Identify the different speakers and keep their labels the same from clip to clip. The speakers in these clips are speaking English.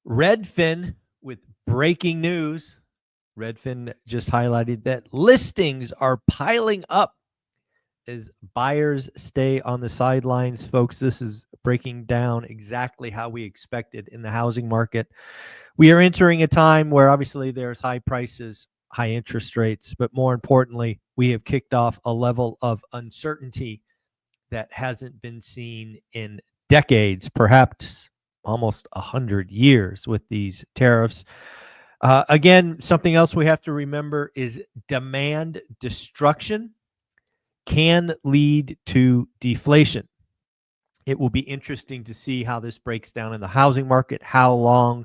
Speaker 1: REDFIN with breaking news. REDFIN just highlighted that listings are piling up as buyers stay on the sidelines. Folks, this is breaking down exactly how we expected in the housing market. We are entering a time where obviously there's high prices, high interest rates, but more importantly, we have kicked off a level of uncertainty that hasn't been seen in decades, perhaps almost 100 years with these tariffs. Again, something else we have to remember is demand destruction can lead to deflation. It will be interesting to see how this breaks down in the housing market, how long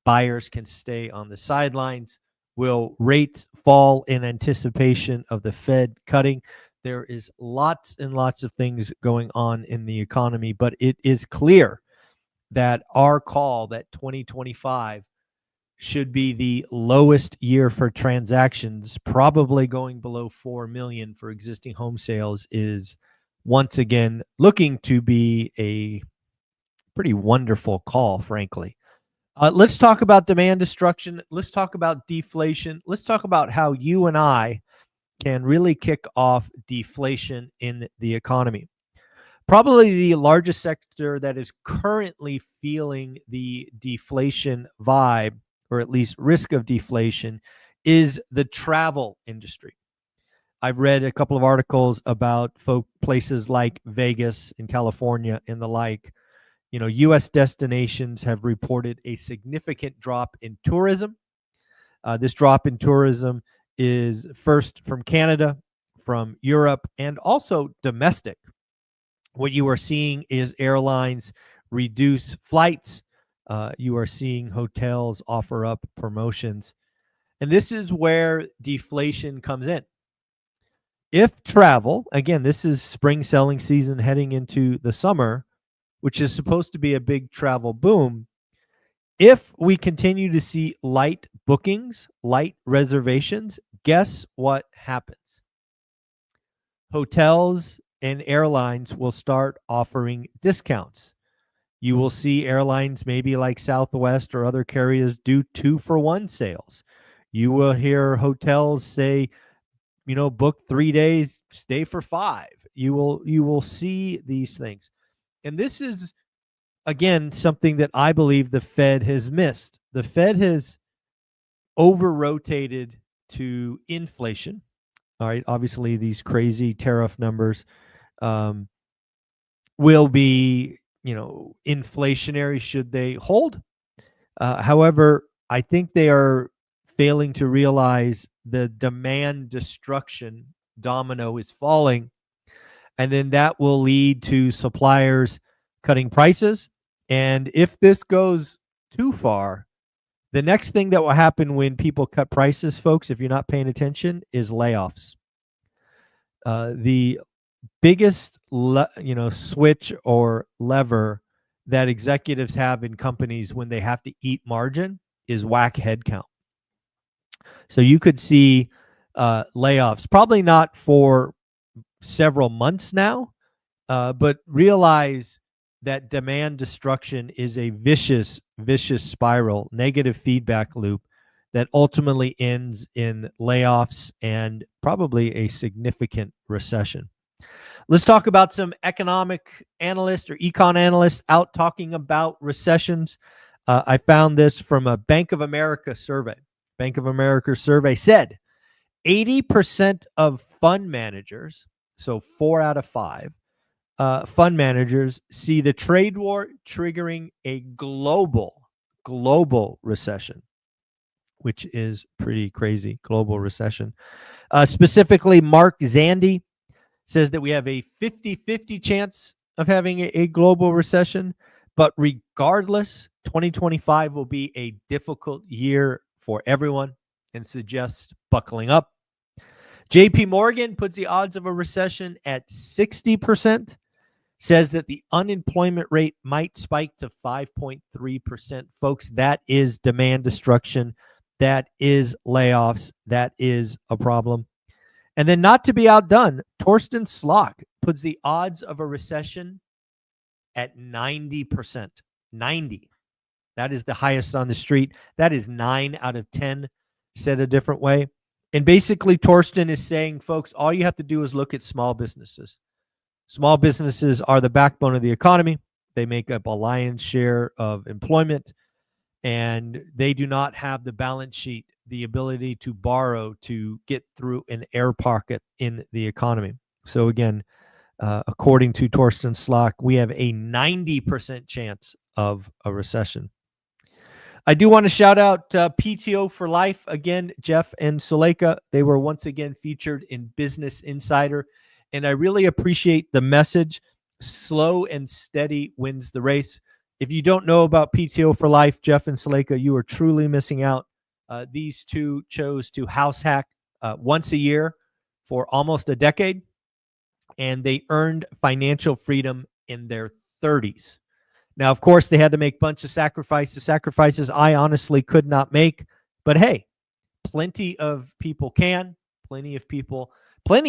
Speaker 1: buyers can stay on the sidelines. Will rates fall in anticipation of the Fed cutting? There is lots and lots of things going on in the economy, but it is clear that our call that 2025 should be the lowest year for transactions, probably going below 4 million for existing home sales, is once again looking to be a pretty wonderful call, frankly. Let's talk about demand destruction. Let's talk about deflation. Let's talk about how you and I can really kick off deflation in the economy. Probably the largest sector that is currently feeling the deflation vibe, or at least risk of deflation, is the travel industry. I've read a couple of articles about places like Vegas in California and the like. You know, U.S. destinations have reported a significant drop in tourism. This drop in tourism is first from Canada, from Europe, and also domestic. What you are seeing is airlines reduce flights. You are seeing hotels offer up promotions. And this is where deflation comes in. If travel, again, this is spring selling season heading into the summer, which is supposed to be a big travel boom. If we continue to see light bookings, light reservations, guess what happens? Hotels and airlines will start offering discounts. You will see airlines maybe like Southwest or other carriers do 2-for-1 sales. You will hear hotels say, you know, book 3 days, stay for 5. You will see these things. And this is, again, something that I believe the Fed has missed. The Fed has over-rotated to inflation. All right, obviously these crazy tariff numbers will be, you know, inflationary should they hold. However, I think they are failing to realize the demand destruction domino is falling, and then that will lead to suppliers cutting prices. And if this goes too far, the next thing that will happen when people cut prices, folks, if you're not paying attention, is layoffs. The biggest switch or lever that executives have in companies when they have to eat margin is whack headcount. So you could see layoffs, probably not for several months now, but realize that demand destruction is a vicious spiral, negative feedback loop that ultimately ends in layoffs and probably a significant recession. Let's talk about some economic analysts or econ analysts out talking about recessions. I found this from a Bank of America survey. Bank of America survey said 80% of fund managers, so 4 out of 5, fund managers see the trade war triggering a global recession, which is pretty crazy. Global recession. Specifically, Mark Zandi says that we have a 50-50 chance of having a global recession, but regardless, 2025 will be a difficult year for everyone and suggests buckling up. JP Morgan puts the odds of a recession at 60%, says that the unemployment rate might spike to 5.3%. Folks, that is demand destruction. That is layoffs. That is a problem. And then, not to be outdone, Torsten Slok puts the odds of a recession at 90%. 90. That is the highest on the street. That is 9 out of 10, said a different way. And basically, Torsten is saying, folks, all you have to do is look at small businesses. Small businesses are the backbone of the economy. They make up a lion's share of employment, and they do not have the balance sheet, the ability to borrow to get through an air pocket in the economy. So again, according to Torsten Slok, we have a 90% chance of a recession. I do want to shout out PTO for Life. Again, Jeff and Suleika, they were once again featured in Business Insider. And I really appreciate the message. Slow and steady wins the race. If you don't know about PTO for Life, Jeff and Suleika, you are truly missing out. These two chose to house hack once a year for almost a decade, and they earned financial freedom in their 30s. Now, of course, they had to make a bunch of sacrifices I honestly could not make. But hey, plenty of people can. Plenty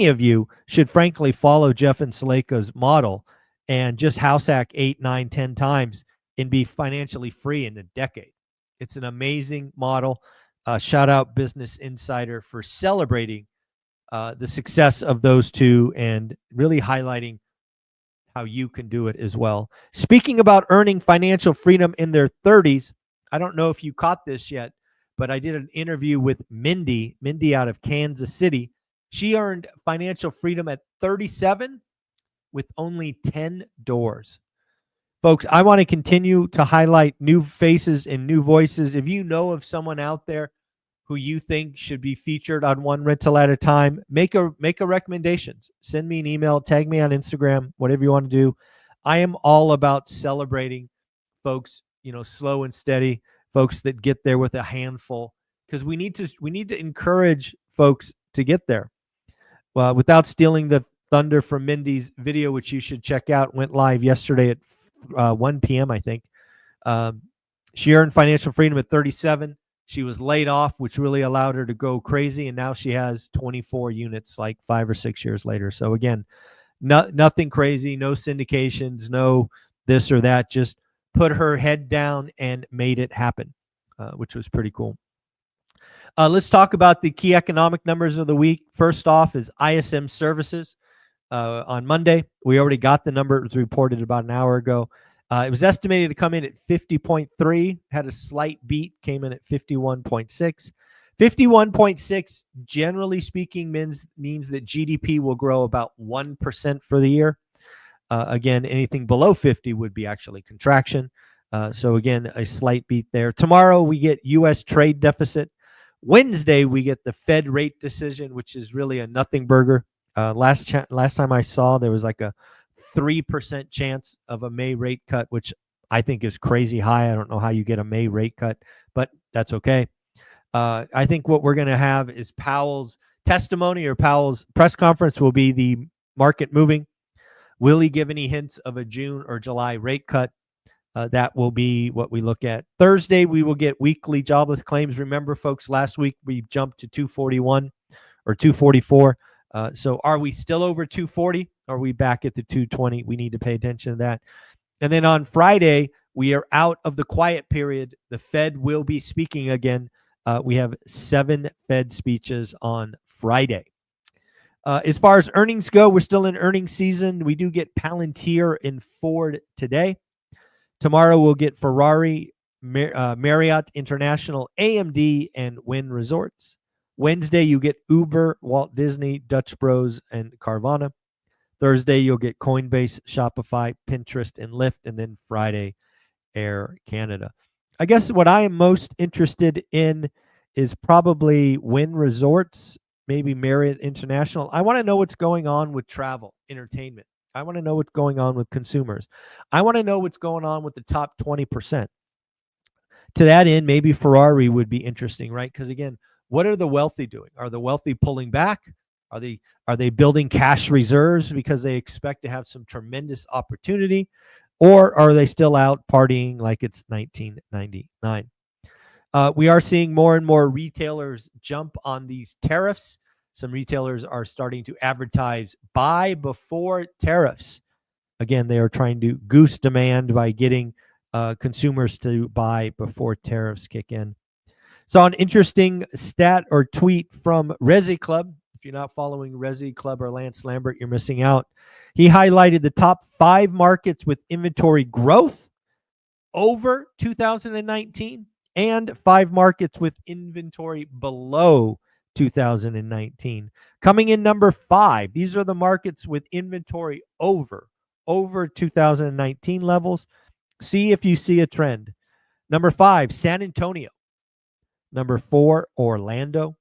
Speaker 1: of you should frankly follow Jeff and Suleika's model and just house hack 8, 9, 10 times and be financially free in a decade. It's an amazing model. Shout out Business Insider for celebrating the success of those two and really highlighting how you can do it as well. Speaking about earning financial freedom in their 30s, I don't know if you caught this yet, but I did an interview with Mindy out of Kansas City. She earned financial freedom at 37 with only 10 doors. Folks, I want to continue to highlight new faces and new voices. If you know of someone out there who you think should be featured on One Rental at a Time, make a recommendation. Send me an email, tag me on Instagram, whatever you want to do. I am all about celebrating folks, slow and steady, folks that get there with a handful, because we need to encourage folks to get there. Without stealing the thunder from Mindy's video, which you should check out, went live yesterday at 1 p.m., I think. She earned financial freedom at 37. She was laid off, which really allowed her to go crazy, and now she has 24 units like 5 or 6 years later. So again, nothing crazy, no syndications, no this or that, just put her head down and made it happen, which was pretty cool. Let's talk about the key economic numbers of the week. First off is ISM services on Monday. We already got the number. It was reported about an hour ago. It was estimated to come in at 50.3, had a slight beat, came in at 51.6. 51.6, generally speaking, means that GDP will grow about 1% for the year. Again, anything below 50 would be actually contraction. So again, a slight beat there. Tomorrow, we get U.S. trade deficit. Wednesday, we get the Fed rate decision, which is really a nothing burger. Last time I saw, there was like a 3% chance of a May rate cut, which I think is crazy high. I don't know how you get a May rate cut, but that's okay. I think what we're going to have is Powell's testimony, or Powell's press conference will be the market moving. Will he give any hints of a June or July rate cut? That will be what we look at. Thursday, we will get weekly jobless claims. Remember, folks, last week we jumped to 241 or 244. So are we still over 240? Are we back at the 220? We need to pay attention to that. And then on Friday, we are out of the quiet period. The Fed will be speaking again. We have 7 Fed speeches on Friday. As far as earnings go, we're still in earnings season. We do get Palantir and Ford today. Tomorrow we'll get Ferrari, Marriott International, AMD, and Wynn Resorts. Wednesday, you get Uber, Walt Disney, Dutch Bros, and Carvana. Thursday, you'll get Coinbase, Shopify, Pinterest, and Lyft. And then Friday, Air Canada. I guess what I am most interested in is probably Wynn Resorts, maybe Marriott International. I want to know what's going on with travel, entertainment. I want to know what's going on with consumers. I want to know what's going on with the top 20%. To that end, maybe Ferrari would be interesting, right? Because again, what are the wealthy doing? Are the wealthy pulling back? Are they building cash reserves because they expect to have some tremendous opportunity? Or are they still out partying like it's 1999? We are seeing more and more retailers jump on these tariffs. Some retailers are starting to advertise buy before tariffs. Again, they are trying to goose demand by getting consumers to buy before tariffs kick in. Saw an interesting stat or tweet from Resi Club. If you're not following Resi Club or Lance Lambert, you're missing out. He highlighted the top 5 markets with inventory growth over 2019 and 5 markets with inventory below 2019. Coming in number 5, these are the markets with inventory over 2019 levels. See if you see a trend. Number 5, San Antonio. Number 4, Orlando.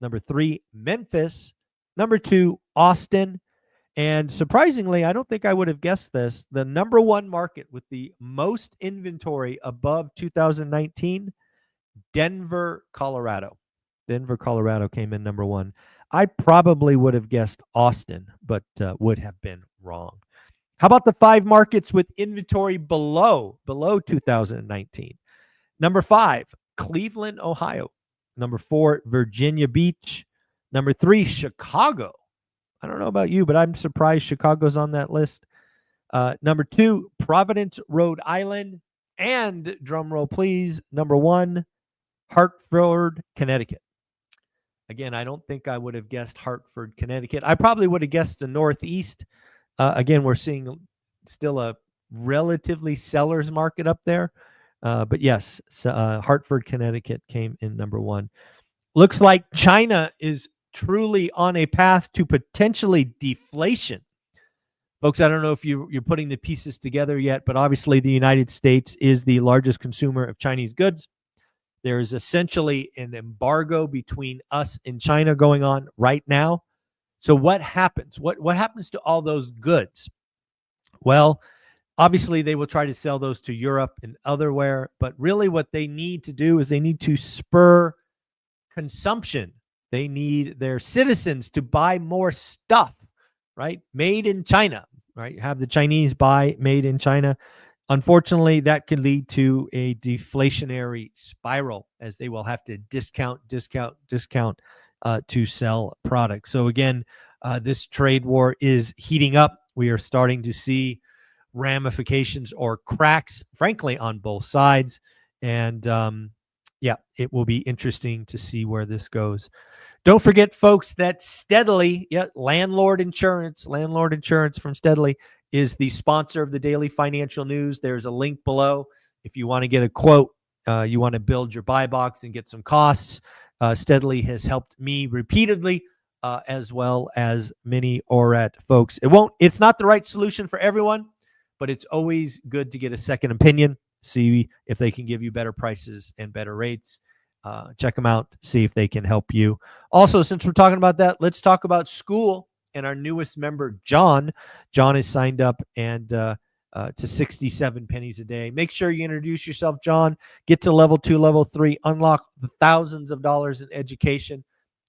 Speaker 1: Number 3, Memphis. Number 2, Austin. And surprisingly, I don't think I would have guessed this, the number 1 market with the most inventory above 2019, Denver, Colorado. Denver, Colorado came in number 1. I probably would have guessed Austin, but would have been wrong. How about the 5 markets with inventory below 2019? Number 5, Cleveland, Ohio. Number 4, Virginia Beach. Number 3, Chicago. I don't know about you, but I'm surprised Chicago's on that list. Number 2, Providence, Rhode Island. And drum roll, please, number 1, Hartford, Connecticut. Again, I don't think I would have guessed Hartford, Connecticut. I probably would have guessed the Northeast. Again, we're seeing still a relatively seller's market up there. But yes, Hartford, Connecticut came in number 1. Looks like China is truly on a path to potentially deflation. Folks, I don't know if you're putting the pieces together yet, but obviously the United States is the largest consumer of Chinese goods. There is essentially an embargo between us and China going on right now. So what happens? What happens to all those goods? Well, obviously they will try to sell those to Europe and otherwhere, but really what they need to do is they need to spur consumption. They need their citizens to buy more stuff, right? Made in China, right? Have the Chinese buy made in China. Unfortunately, that could lead to a deflationary spiral as they will have to discount to sell products. So again, this trade war is heating up. We are starting to see ramifications or cracks, frankly, on both sides. And yeah, it will be interesting to see where this goes. Don't forget, folks, that Steadily, Landlord Insurance from Steadily is the sponsor of the Daily Financial News. There's a link below. If you want to get a quote, you want to build your buy box and get some costs, Steadily has helped me repeatedly, as well as many ORaaT folks. It's not the right solution for everyone, but it's always good to get a second opinion, see if they can give you better prices and better rates. Check them out, see if they can help you. Also, since we're talking about that, let's talk about school and our newest member, John. John is signed up and to 67 pennies a day. Make sure you introduce yourself, John. Get to level 2, level 3, unlock the thousands of dollars in education.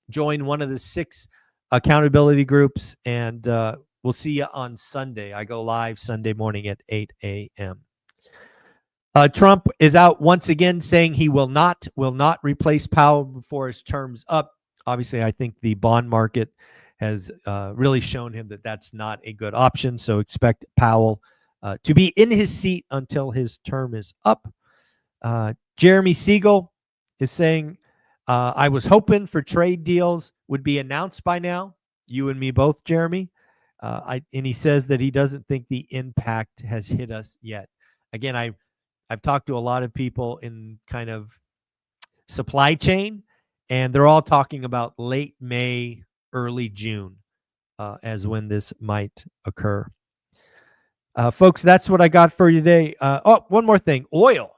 Speaker 1: Join one of the 6 accountability groups, and we'll see you on Sunday. I go live Sunday morning at 8 a.m. Trump is out once again saying he will not replace Powell before his term's up. Obviously, I think the bond market has really shown him that that's not a good option. So expect Powell to be in his seat until his term is up. Jeremy Siegel is saying, I was hoping for trade deals would be announced by now. You and me both, Jeremy. And he says that he doesn't think the impact has hit us yet. Again, I've talked to a lot of people in kind of supply chain, and they're all talking about late May, early June as when this might occur. Folks, that's what I got for you today. One more thing. Oil.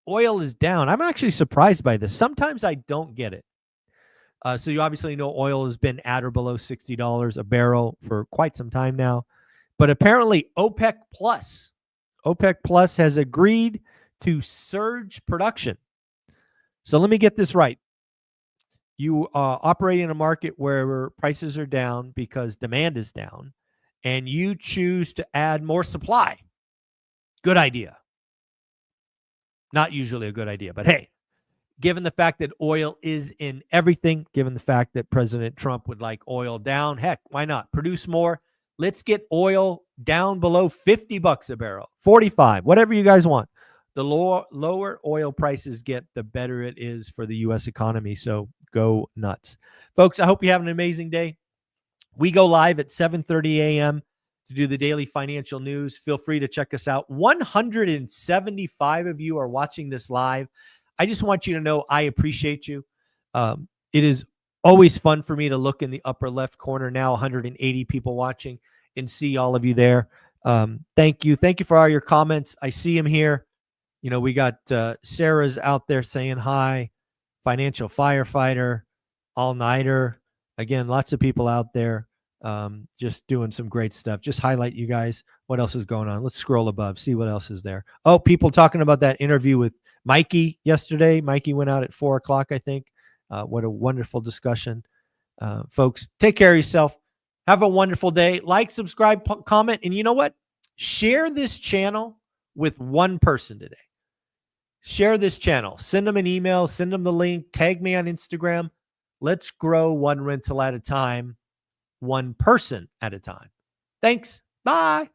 Speaker 1: Oil is down. I'm actually surprised by this. Sometimes I don't get it. So you obviously know oil has been at or below $60 a barrel for quite some time now. But apparently OPEC Plus has agreed to surge production. So let me get this right. You operate in a market where prices are down because demand is down, and you choose to add more supply. Good idea. Not usually a good idea, but hey, given the fact that oil is in everything, given the fact that President Trump would like oil down, heck, why not? Produce more. Let's get oil down below $50 a barrel, 45, whatever you guys want. The lower oil prices get, the better it is for the U.S. economy. So go nuts. Folks, I hope you have an amazing day. We go live at 7:30 a.m. to do the daily financial news. Feel free to check us out. 175 of you are watching this live. I just want you to know I appreciate you. It is always fun for me to look in the upper left corner now, 180 people watching, and see all of you there. Thank you. Thank you for all your comments. I see them here. You know, we got Sarah's out there saying hi, financial firefighter, all-nighter. Again, lots of people out there just doing some great stuff. Just highlight you guys. What else is going on? Let's scroll above, see what else is there. Oh, people talking about that interview with Mikey yesterday. Mikey went out at 4 o'clock, I think. What a wonderful discussion. Folks, take care of yourself. Have a wonderful day. Like, subscribe, comment, and you know what? Share this channel with one person today. Share this channel. Send them an email. Send them the link. Tag me on Instagram. Let's grow one rental at a time, one person at a time. Thanks. Bye.